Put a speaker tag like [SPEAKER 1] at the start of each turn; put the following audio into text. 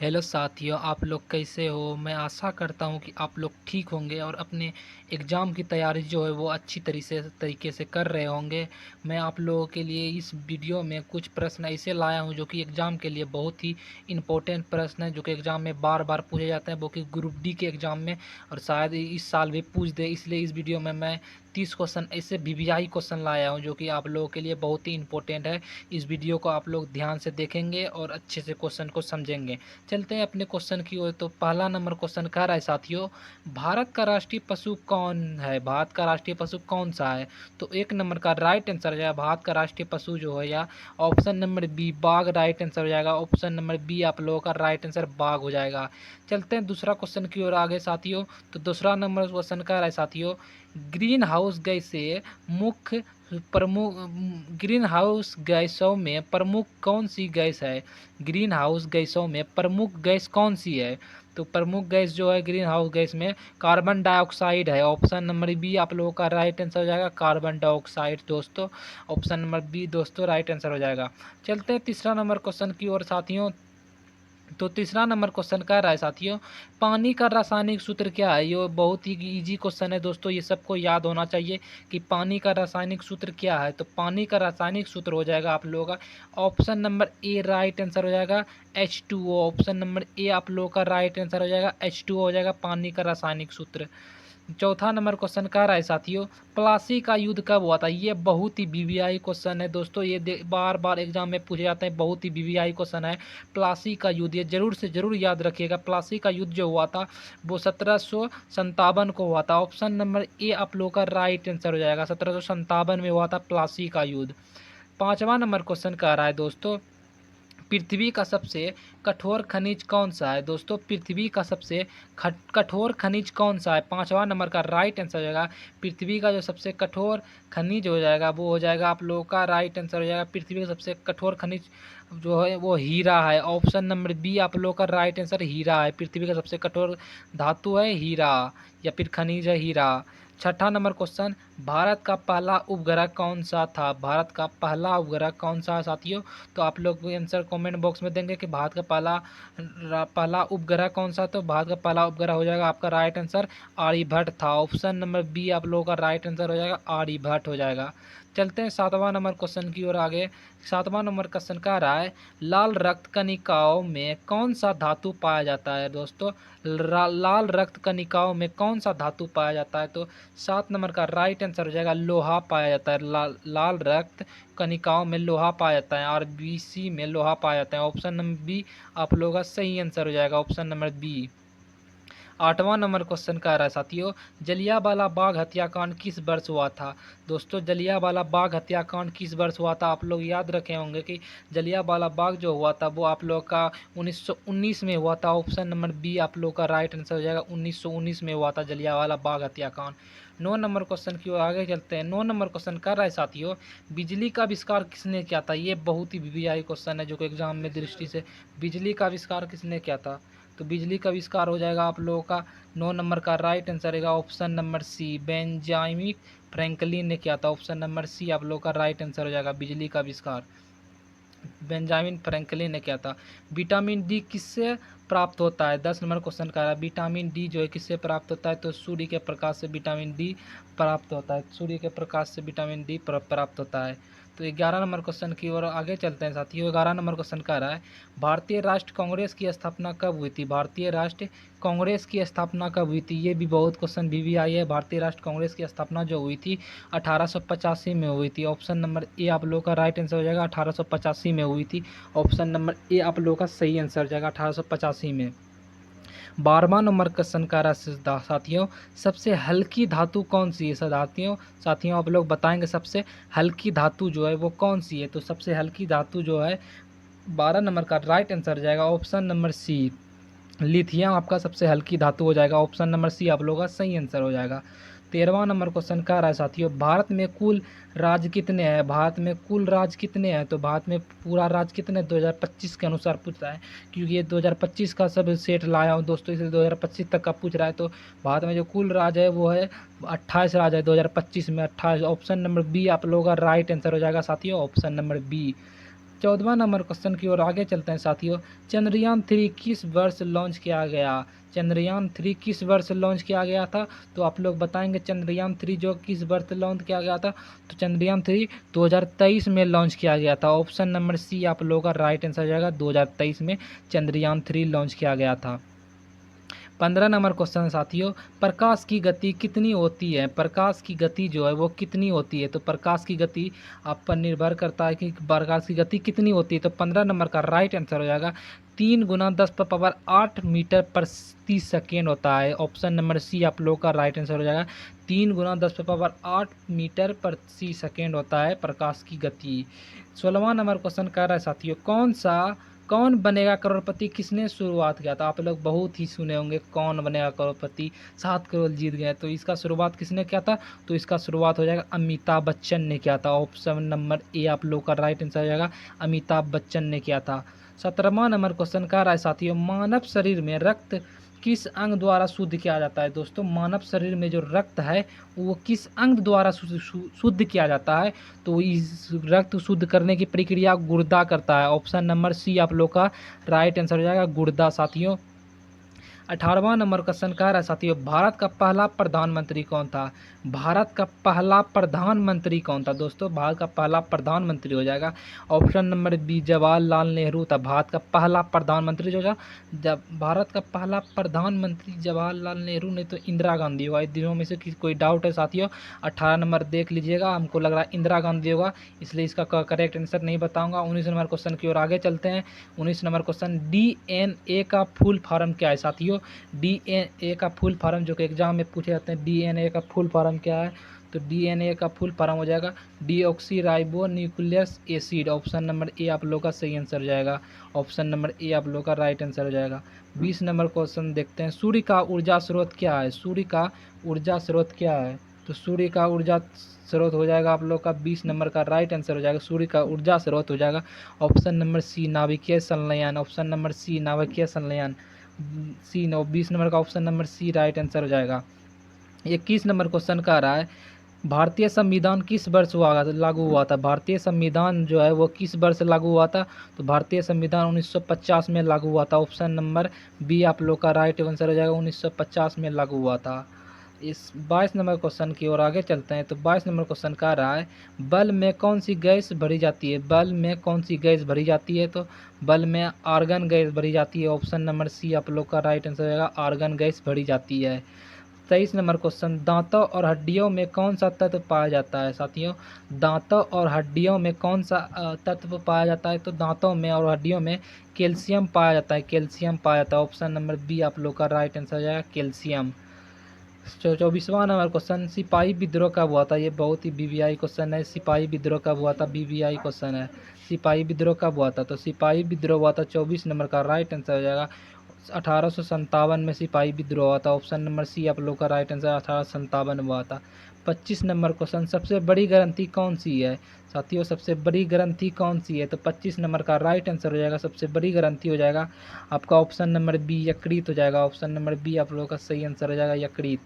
[SPEAKER 1] Hello साथियों, आप लोग कैसे हो? मैं आशा करता हूँ कि आप लोग ठीक होंगे और अपने एग्ज़ाम की तैयारी जो है वो अच्छी तरीके से कर रहे होंगे। मैं आप लोगों के लिए इस वीडियो में कुछ प्रश्न ऐसे लाया हूँ जो कि एग्ज़ाम के लिए बहुत ही इम्पोर्टेंट प्रश्न हैं, जो कि एग्ज़ाम में बार-बार पूछे जाते हैं, वो कि ग्रुप डी के एग्ज़ाम में और शायद इस साल भी पूछ दे। इसलिए इस वीडियो में मैं 30 क्वेश्चन ऐसे वीवीआई क्वेश्चन लाया हूँ जो कि आप लोगों के लिए बहुत ही इम्पोर्टेंट है। इस वीडियो को आप लोग ध्यान से देखेंगे और अच्छे से क्वेश्चन को समझेंगे। चलते हैं अपने क्वेश्चन की ओर। तो पहला नंबर क्वेश्चन कह रहा है साथियों, भारत का राष्ट्रीय पशु कौन है? भारत का राष्ट्रीय पशु कौन सा है? तो एक नंबर का राइट आंसर हो जाएगा भारत का राष्ट्रीय पशु जो है, या ऑप्शन नंबर बी बाघ राइट आंसर हो जाएगा। ऑप्शन नंबर बी आप लोगों का राइट आंसर बाघ हो जाएगा। चलते हैं दूसरा क्वेश्चन की ओर आगे साथियों। तो दूसरा नंबर क्वेश्चन कह रहा है साथियों, ग्रीन हाउस गैस से मुख्य प्रमुख ग्रीन हाउस गैसों में प्रमुख कौन सी गैस है? ग्रीन हाउस गैसों में प्रमुख गैस कौन सी है? तो प्रमुख गैस जो है ग्रीन हाउस गैस में कार्बन डाइऑक्साइड है। ऑप्शन नंबर बी आप लोगों का राइट आंसर हो जाएगा, कार्बन डाइऑक्साइड दोस्तों। ऑप्शन नंबर बी दोस्तों राइट आंसर हो जाएगा। चलते हैं तीसरा नंबर क्वेश्चन की ओर साथियों। तो तीसरा नंबर क्वेश्चन कह रहा है साथियों, पानी का रासायनिक सूत्र क्या है? ये बहुत ही इजी क्वेश्चन है दोस्तों, ये सबको याद होना चाहिए कि पानी का रासायनिक सूत्र क्या है। तो पानी का रासायनिक सूत्र हो जाएगा आप लोगों का option number A right answer हो जाएगा, H2O। ऑप्शन नंबर ए आप लोगों का राइट आंसर हो जाएगा, H2O हो जाएगा पानी का रासायनिक सूत्र। चौथा नंबर क्वेश्चन कह रहा है साथियों, प्लासी का युद्ध कब हुआ था? ये बहुत ही वीवीआई क्वेश्चन है दोस्तों, ये बार बार एग्जाम में पूछे जाते हैं, बहुत ही वीवीआई क्वेश्चन है। प्लासी का युद्ध ये जरूर से जरूर याद रखिएगा। प्लासी का युद्ध जो हुआ था वो 1757 को हुआ था। ऑप्शन नंबर ए आप लोगों का राइट आंसर हो जाएगा, 1757 में हुआ था प्लासी का युद्ध। पांचवा नंबर क्वेश्चन कह रहा है दोस्तों, पृथ्वी का सबसे कठोर खनिज कौन सा है? दोस्तों पृथ्वी का सबसे कठोर खनिज कौन सा है? पांचवा नंबर का राइट आंसर हो जाएगा पृथ्वी का जो सबसे कठोर खनिज हो जाएगा वो हो जाएगा आप लोगों का राइट आंसर हो जाएगा, पृथ्वी का सबसे कठोर खनिज जो है वो हीरा है। ऑप्शन नंबर बी आप लोगों का राइट आंसर हीरा है, पृथ्वी का सबसे कठोर धातु है हीरा, या फिर खनिज है हीरा। छठा नंबर क्वेश्चन, भारत का पहला उपग्रह कौन सा था? भारत का पहला उपग्रह कौन सा है साथियों? तो आप लोग आंसर कमेंट बॉक्स में देंगे कि भारत का पहला उपग्रह कौन सा। तो भारत का पहला उपग्रह हो जाएगा आपका राइट आंसर आर्यभट्ट था। ऑप्शन नंबर बी आप लोगों का राइट आंसर हो जाएगा आर्यभट्ट हो जाएगा। चलते हैं सातवां नंबर क्वेश्चन की ओर आगे। सातवां नंबर क्वेश्चन कह रहा है, लाल रक्त कणिकाओं में कौन सा धातु पाया जाता है? दोस्तों लाल रक्त कणिकाओं में कौन सा धातु पाया जाता है? तो 7 नंबर का राइट आंसर हो जाएगा लोहा पाया जाता है। लाल रक्त कणिकाओं में लोहा पाया जाता है, आरबीसी में लोहा पाया जाता है। ऑप्शन नंबर बी आप लोगों का सही आंसर हो जाएगा, ऑप्शन नंबर बी। आठवां नंबर क्वेश्चन कह रहा है साथियों, जलियांवाला बाग हत्याकांड किस वर्ष हुआ था? दोस्तों जलियांवाला बाग हत्याकांड किस वर्ष हुआ था? आप लोग याद रखे होंगे कि जलियांवाला बाग जो हुआ था वो आप लोग का 1919 में हुआ था। ऑप्शन नंबर बी आप लोग का राइट आंसर हो जाएगा, 1919 में हुआ था जलियांवाला बाग हत्याकांड। 9 नंबर क्वेश्चन की ओर आगे चलते हैं। 9 नंबर क्वेश्चन कर रहा है साथियों, बिजली का आविष्कार किसने किया था? ये बहुत ही वीवीआई क्वेश्चन है जो कि एग्जाम में दृष्टि से, बिजली का आविष्कार किसने किया था? तो बिजली का आविष्कार हो जाएगा आप लोगों का 9 नंबर का राइट आंसर रहेगा option number C, Benjamin Franklin ने किया था। ऑप्शन नंबर सी आप लोगों का राइट आंसर हो जाएगा, बिजली का आविष्कार बेंजामिन फ्रैंकलिन ने किया था। विटामिन डी किससे प्राप्त होता है? 10 नंबर क्वेश्चन का है, विटामिन डी जो है किससे प्राप्त होता है? तो सूर्य के प्रकाश से विटामिन डी प्राप्त होता है, सूर्य के प्रकाश से विटामिन डी प्राप्त होता है। तो 11 नंबर क्वेश्चन की ओर आगे चलते हैं साथियों। 11 नंबर क्वेश्चन कह रहा है, भारतीय राष्ट्र कांग्रेस की स्थापना कब हुई थी? भारतीय राष्ट्र कांग्रेस की स्थापना कब हुई थी? ये भी बहुत क्वेश्चन वीवीआई है। भारतीय राष्ट्र कांग्रेस की स्थापना जो हुई थी 1885 में हुई थी। ऑप्शन नंबर ए आप लोगों का राइट आंसर हो जाएगा, 1885 में हुई थी। ऑप्शन नंबर ए आप लोगों का सही आंसर हो जाएगा, 1885 में। 12वां नंबर क्वेश्चन का साथियों, सबसे हल्की धातु कौन सी है? साथियों साथियों आप लोग बताएंगे सबसे हल्की धातु जो है वो कौन सी है? तो सबसे हल्की धातु जो है 12 नंबर का राइट आंसर हो जाएगा, ऑप्शन नंबर सी, लिथियम आपका सबसे हल्की धातु हो जाएगा। ऑप्शन नंबर सी आप लोगों का सही आंसर हो जाएगा। 13वां नंबर क्वेश्चन कह रहा है साथियों, भारत में कुल राज्य कितने हैं? भारत में कुल राज्य कितने हैं? तो भारत में पूरा राज्य कितने 2025 के अनुसार पूछ रहा है, क्योंकि ये 2025 का सब सेट लाया हूँ दोस्तों, इसलिए 2025 तक का पूछ रहा है। तो भारत में जो कुल राज्य है वो है 28 राज्य है 2025 में, 28। ऑप्शन नंबर बी आप लोगों का राइट आंसर हो जाएगा साथियों, ऑप्शन नंबर बी। 14वां नंबर क्वेश्चन की ओर आगे चलते हैं साथियों। चंद्रयान-3 किस वर्ष लॉन्च किया गया? चंद्रयान-3 किस वर्ष लॉन्च किया गया था? तो आप लोग बताएंगे चंद्रयान-3 जो किस वर्ष लॉन्च किया गया था। तो चंद्रयान-3 2023 में लॉन्च किया गया था। ऑप्शन नंबर सी आप लोगों का राइट आंसर हो जाएगा। 2023 में चंद्रयान-3 लॉन्च किया गया था। 15 नंबर क्वेश्चन साथियों, प्रकाश की गति कितनी होती है? प्रकाश की गति जो है वो कितनी होती है? तो प्रकाश की गति आप पर निर्भर करता है कि प्रकाश की गति कितनी होती है। तो 15 नंबर का राइट आंसर हो जाएगा 3 गुना 10⁻8 मीटर प्रति सेकेंड होता है। ऑप्शन नंबर सी आप लोग का राइट आंसर हो जाएगा। 3 गुना 10⁻8 मीटर प्रति सेकेंड होता है प्रकाश की गति। 16वां नंबर क्वेश्चन कह रहा है साथियों, कौन बनेगा करोड़पति किसने शुरुआत किया था? आप लोग बहुत ही सुने होंगे कौन बनेगा करोड़पति, 7 करोड़ जीत गए। तो इसका शुरुआत किसने किया था? तो इसका शुरुआत हो जाएगा अमिताभ बच्चन ने किया था। ऑप्शन नंबर ए आप लोग का राइट आंसर हो जाएगा, अमिताभ बच्चन ने किया था। 17वां नंबर क्वेश्चन कह रहा है साथियों, मानव शरीर में रक्त किस अंग द्वारा शुद्ध किया जाता है? दोस्तों मानव शरीर में जो रक्त है वो किस अंग द्वारा शुद्ध किया जाता है? तो इस रक्त शुद्ध करने की प्रक्रिया गुर्दा करता है। ऑप्शन नंबर सी आप लोग का राइट आंसर हो जाएगा, गुर्दा साथियों। 18वां नंबर क्वेश्चन कह रहा है साथियों, भारत का पहला प्रधानमंत्री कौन था? भारत का पहला प्रधानमंत्री कौन था? दोस्तों भारत का पहला प्रधानमंत्री हो जाएगा option number B, Jawaharlal Nehru था भारत का पहला प्रधानमंत्री। जो था जब भारत का पहला प्रधानमंत्री जवाहरलाल नेहरू नहीं तो इंदिरा गांधी होगा। इन दिनों में से कोई डाउट है साथियों? 18 नंबर देख लीजिएगा, हमको लग रहा है इंदिरा गांधी होगा, इसलिए इसका करेक्ट आंसर नहीं बताऊंगा। 19 नंबर क्वेश्चन की ओर आगे चलते हैं। 19 नंबर क्वेश्चन, DNA का फुल फॉर्म क्या है साथियों? DNA का फुल फॉर्म जो कि एग्जाम में पूछे जाते हैं, DNA का फुल फॉर्म क्या है? तो DNA का फुल फॉर्म हो जाएगा deoxy ribo nucleus acid. Option number A आप लोग का सही आंसर हो जाएगा। ऑप्शन नंबर ए आप लोग का राइट आंसर हो जाएगा। 20 नंबर क्वेश्चन देखते हैं, सूर्य का ऊर्जा स्रोत क्या है? सूर्य का ऊर्जा स्रोत क्या है? तो सूर्य का ऊर्जा स्रोत हो जाएगा आप लोग का 20 नंबर का राइट आंसर हो जाएगा। सूर्य का ऊर्जा स्रोत हो जाएगा ऑप्शन नंबर सी, नाभिकीय संलयन। ऑप्शन नंबर सी, नाभिकीय संलयन सी। 20 नंबर का option number C right answer हो जाएगा। 21 नंबर क्वेश्चन का आ रहा है, भारतीय संविधान किस वर्ष लागू हुआ था? भारतीय संविधान जो है वो किस वर्ष लागू हुआ था? तो भारतीय संविधान 1950 में लागू हुआ था। ऑप्शन नंबर बी आप लोग का राइट आंसर हो जाएगा, 1950 में लागू हुआ था। इस 22 नंबर क्वेश्चन की ओर आगे चलते हैं। तो 22 नंबर क्वेश्चन का रहा है, बल्ब में कौन सी गैस भरी जाती है? बल्ब में कौन सी गैस भरी जाती है? तो बल्ब में आर्गन गैस भरी जाती है। ऑप्शन नंबर सी आप लोग का राइट आंसर रहेगा, आर्गन गैस भरी जाती है। 23 नंबर क्वेश्चन, दांतों और हड्डियों में कौन सा तत्व पाया जाता है साथियों? दांतों और हड्डियों में कौन सा तत्व पाया जाता है? तो दांतों में और हड्डियों में कैल्शियम पाया जाता है, कैल्शियम पाया जाता है। ऑप्शन नंबर बी आप लोग का राइट आंसर हो जाएगा, कैल्शियम। 24वां नंबर क्वेश्चन, सिपाही विद्रोह कब हुआ था? ये बहुत ही BVI क्वेश्चन है। सिपाही विद्रोह कब हुआ था? BVI क्वेश्चन है। सिपाही विद्रोह कब हुआ था? तो सिपाही विद्रोह हुआ था 24 नंबर का राइट आंसर हो जाएगा 1857 में सिपाही विद्रोह हुआ था। ऑप्शन नंबर सी आप लोग का राइट आंसर 1857 में हुआ था। 25 नंबर क्वेश्चन, सबसे बड़ी ग्रंथि कौन सी है साथियों? सबसे बड़ी ग्रंथि कौन सी है? तो 25 नंबर का राइट आंसर हो जाएगा, सबसे बड़ी ग्रंथि हो जाएगा आपका ऑप्शन नंबर बी, यकृत हो जाएगा। ऑप्शन नंबर बी आप लोगों का सही आंसर हो जाएगा, यकृत।